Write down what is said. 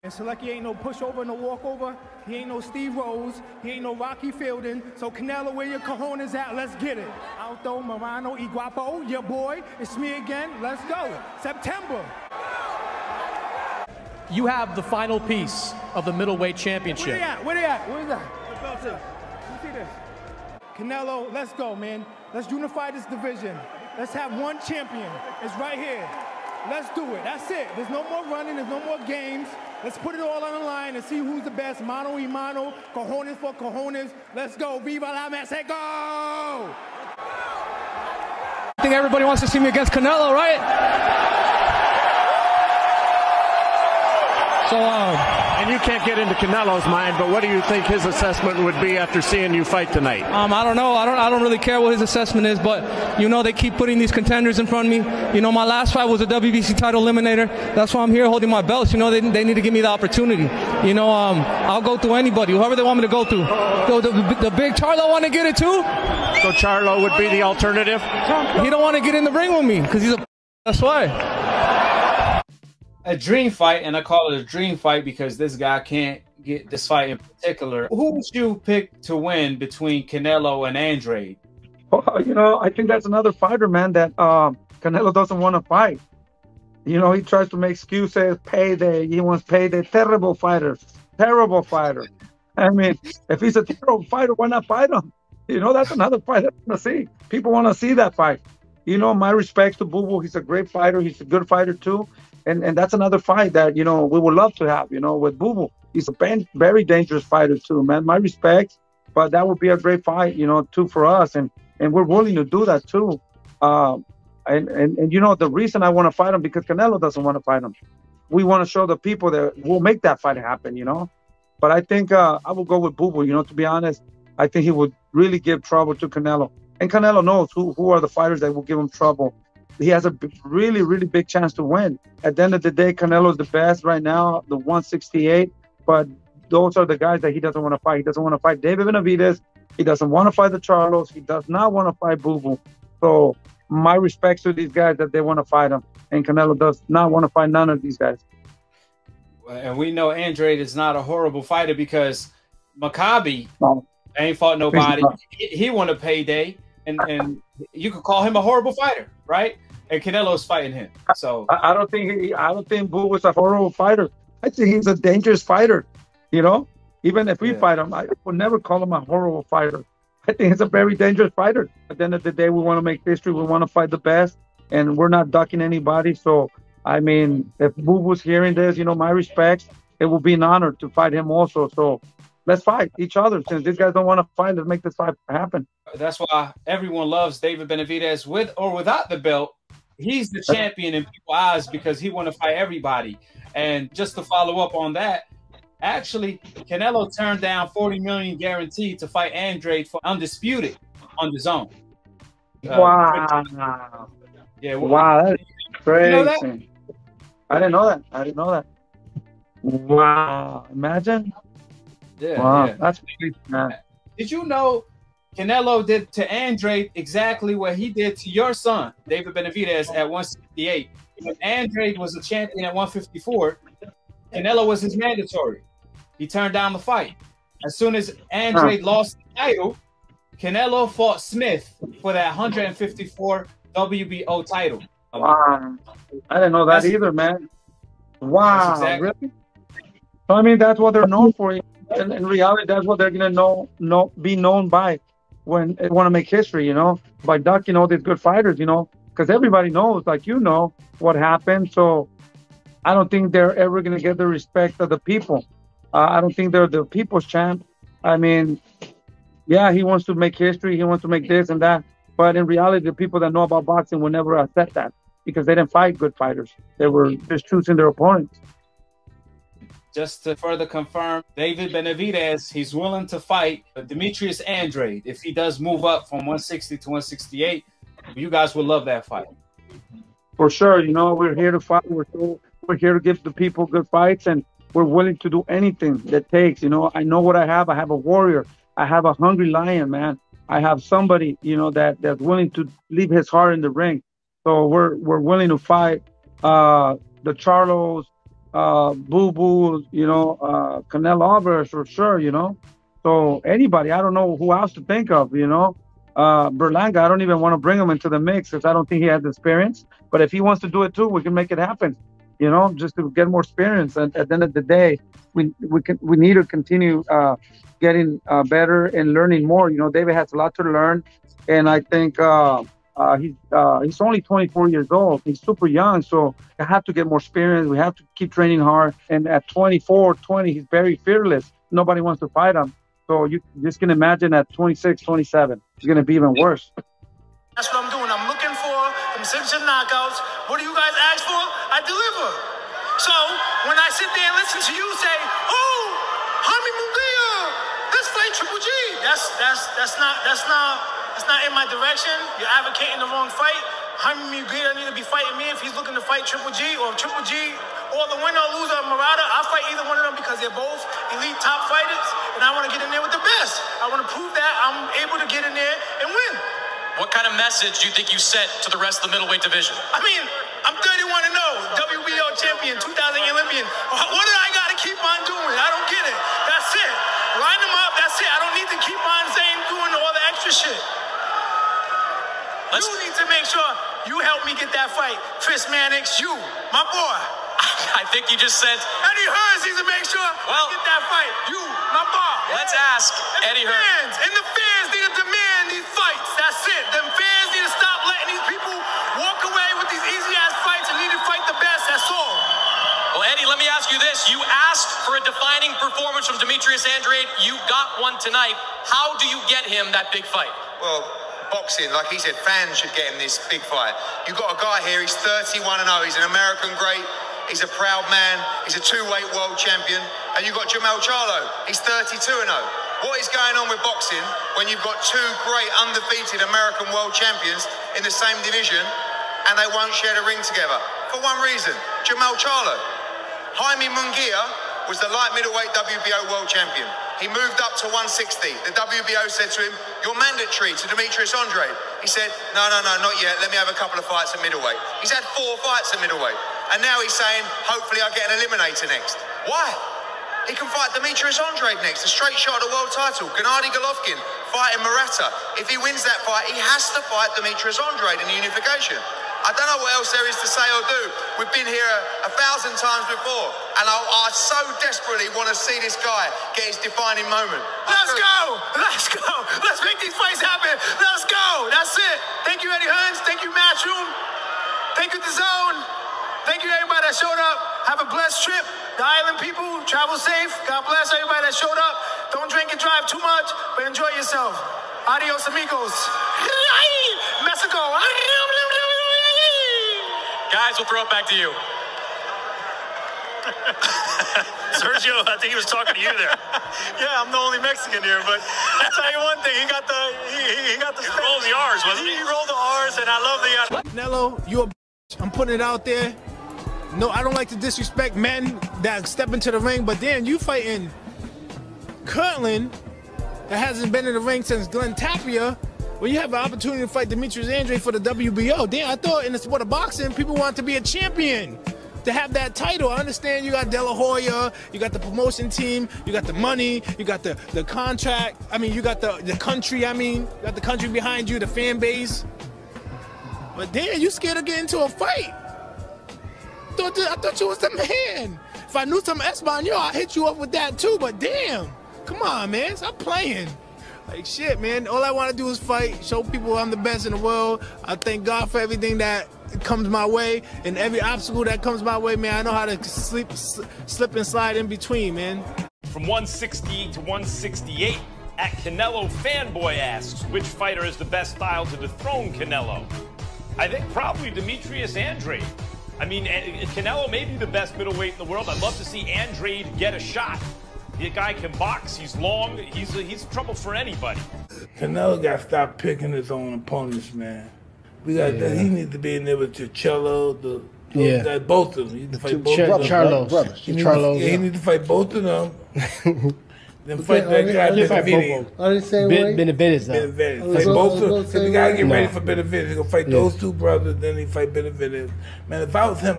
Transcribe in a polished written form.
And Selecki ain't no pushover, no walkover. He ain't no Steve Rose. He ain't no Rocky Fielding. So Canelo, where your cojones at? Let's get it. Alto, Morano, Iguapo, your boy. It's me again. Let's go. September. You have the final piece of the middleweight championship. Where they at? Where they at? Where is that? The belt's here. You see this? Canelo, let's go, man. Let's unify this division. Let's have one champion. It's right here. Let's do it. That's it. There's no more running. There's no more games. Let's put it all on the line and see who's the best. Mano y mano. Cojones for cojones. Let's go. Viva la Mexico! Go! I think everybody wants to see me against Canelo, right? So, and you can't get into Canelo's mind, but what do you think his assessment would be after seeing you fight tonight? I don't know. I don't really care what his assessment is, but you know they keep putting these contenders in front of me. You know, my last fight was a WBC title eliminator. That's why I'm here holding my belts. You know, they need to give me the opportunity. You know, I'll go through anybody, whoever they want me to go through. So the big Charlo want to get it too. So Charlo would be the alternative. He don't want to get in the ring with me because he's a. That's why. A dream fight, and I call it a dream fight because this guy can't get this fight in particular. Who would you pick to win between Canelo and Andrade? Well, you know, I think that's another fighter, man, that Canelo doesn't want to fight. You know, he tries to make excuses, payday. He wants payday. Terrible fighter. Terrible fighter. I mean, if he's a terrible fighter, why not fight him? You know, that's another fight I want to see. People want to see that fight. You know, my respects to Boo Boo. He's a great fighter. He's a good fighter, too. And that's another fight that, you know, we would love to have, you know, with Boo Boo. He's a very dangerous fighter, too, man. My respects. But that would be a great fight, you know, too, for us. And we're willing to do that, too. And you know, the reason I want to fight him, because Canelo doesn't want to fight him. We want to show the people that we'll make that fight happen, you know. But I think I will go with Boo Boo, you know, to be honest. I think he would really give trouble to Canelo. And Canelo knows who are the fighters that will give him trouble. He has a really, really big chance to win. At the end of the day, Canelo is the best right now, the 168. But those are the guys that he doesn't want to fight. He doesn't want to fight David Benavidez. He doesn't want to fight the Charlos. He does not want to fight Boo Boo. So my respects to these guys that they want to fight him. And Canelo does not want to fight none of these guys. And we know Andrade is not a horrible fighter because Maccabi ain't fought nobody. He won a payday. And you could call him a horrible fighter, right? And Canelo's fighting him. So I don't think Boo was a horrible fighter. I think he's a dangerous fighter. You know, even if we fight him, I would never call him a horrible fighter. I think he's a very dangerous fighter. At the end of the day, we want to make history. We want to fight the best, and we're not ducking anybody. So I mean, if Boo was hearing this, you know, my respects. It will be an honor to fight him also. So let's fight each other. Since these guys don't want to fight, let's make this fight happen. That's why everyone loves David Benavidez with or without the belt. He's the champion in people's eyes because he want to fight everybody. And just to follow up on that, actually, Canelo turned down $40 million guaranteed to fight Andrade for undisputed on the zone. Wow. Yeah. Wow, that's crazy. You know that? I didn't know that. I didn't know that. Wow. Imagine. Yeah. Wow. Yeah. That's crazy, man. Did you know Canelo did to Andrade exactly what he did to your son, David Benavidez, at 168? When Andrade was a champion at 154, Canelo was his mandatory. He turned down the fight. As soon as Andrade lost the title, Canelo fought Smith for that 154 WBO title. Wow. I didn't know that either, man. Wow. Exactly. Really? So, I mean, that's what they're known for. And in reality, that's what they're going to be known by when they want to make history, you know, by ducking all these good fighters, you know, because everybody knows, like, you know, what happened. So I don't think they're ever going to get the respect of the people. I don't think they're the people's champ. I mean, yeah, he wants to make history. He wants to make this and that. But in reality, the people that know about boxing will never accept that because they didn't fight good fighters. They were just choosing their opponents. Just to further confirm, David Benavidez, he's willing to fight Demetrius Andrade if he does move up from 160 to 168. You guys will love that fight. For sure. You know, we're here to fight. We're here to give the people good fights, and we're willing to do anything that takes. You know, I know what I have. I have a warrior. I have a hungry lion, man. I have somebody, you know, that's willing to leave his heart in the ring. So we're willing to fight the Charlos, Boo Boo, Canelo Alvarez for sure, So anybody, I don't know who else to think of, Berlanga, I don't even want to bring him into the mix because I don't think he has the experience. But if he wants to do it too, we can make it happen, just to get more experience. And at the end of the day, we need to continue getting better and learning more. David has a lot to learn, and I think he's only 24 years old. He's super young, so I have to get more experience. We have to keep training hard. And at 24, 20, he's very fearless. Nobody wants to fight him. So you just can imagine at 26, 27, it's going to be even worse. That's what I'm doing. I'm looking for them signature knockouts. What do you guys ask for? I deliver. So when I sit there and listen to you say, "Oh, Jaime Munguia, let's fight Triple G," that's not in my direction. You're advocating the wrong fight. Jaime Munguia need to be fighting me if he's looking to fight Triple G, or Triple G, or the winner or loser of Murata. I'll fight either one of them because they're both elite top fighters, and I want to get in there with the best. I want to prove that I'm able to get in there and win. What kind of message do you think you sent to the rest of the middleweight division? I mean, I'm 31-0, WBO champion, 2000 Olympian. What do I got to keep on doing? I don't get it. That's it. Line them up. That's it. I don't need to keep on doing all the extra shit. You need to make sure you help me get that fight. Chris Mannix, you, my boy. I think you just said Eddie Hearns needs to make sure I get that fight. You, my boy. Let's ask Eddie Hearns. And the fans need to demand these fights. That's it. Them fans need to stop letting these people walk away with these easy-ass fights and need to fight the best. That's all. Well, Eddie, let me ask you this. You asked for a defining performance from Demetrius Andrade. You got one tonight. How do you get him that big fight? Well, boxing, like he said, fans should get him this big fight. You've got a guy here, he's 31-0. He's an American great. He's a proud man. He's a two-weight world champion. And you've got Canelo Charlo. He's 32-0. What is going on with boxing when you've got two great undefeated American world champions in the same division and they won't share the ring together? For one reason, Canelo Charlo. Jaime Munguia was the light middleweight WBO world champion. He moved up to 160. The WBO said to him, "You're mandatory to Demetrius Andrade." He said, no, not yet. Let me have a couple of fights at middleweight. He's had 4 fights at middleweight. And now he's saying, hopefully I get an eliminator next. Why? He can fight Demetrius Andrade next, a straight shot at the world title. Gennady Golovkin fighting Murata. If he wins that fight, he has to fight Demetrius Andrade in the unification. I don't know what else there is to say or do. We've been here 1,000 times before, and I so desperately want to see this guy get his defining moment. Let's go! Let's go! Let's make these fights happen! Let's go! That's it! Thank you, Eddie Hearns. Thank you, Matchroom. Thank you, The Zone. Thank you, everybody that showed up. Have a blessed trip. The island people, travel safe. God bless everybody that showed up. Don't drink and drive too much, but enjoy yourself. Adios, amigos. Mexico. Guys, we'll throw it back to you. Sergio, I think he was talking to you there. Yeah, I'm the only Mexican here, but I'll tell you one thing. He got the He rolled the R's, wasn't he? He rolled the R's, and I love the Canelo, you a bitch. I'm putting it out there. No, I don't like to disrespect men that step into the ring, but then you fighting Kirtland that hasn't been in the ring since Glenn Tapia. Well, you have an opportunity to fight Demetrius Andrade for the WBO. Damn, I thought in the sport of boxing, people want to be a champion, to have that title. I understand you got De La Hoya, you got the promotion team, you got the money, you got the contract. I mean, you got the country. You got the country behind you, the fan base. But damn, you scared to get into a fight. I thought you was the man. If I knew some Espanol, I'd hit you up with that too. But damn, come on, man, stop playing. Like shit, man. All I want to do is fight, show people I'm the best in the world. I thank God for everything that comes my way and every obstacle that comes my way, man. I know how to slip and slide in between, man. From 168 to 168, at Canelo Fanboy asks, which fighter has the best style to dethrone Canelo? I think probably Demetrius Andrade. I mean, Canelo may be the best middleweight in the world. I'd love to see Andrade get a shot. The guy can box. He's long. He's trouble for anybody. Canelo got to stop picking his own opponents, man. We got that. He needs to be in there with Charlo, both of them. He needs to fight both of them. Charlo. He needs to fight both of them. Then fight that guy Benavidez. Benavidez, though. Benavidez. Fight both of them. The guy get ready for Benavidez. He's going to fight those two brothers, then he fight Benavidez. Man, if I was him...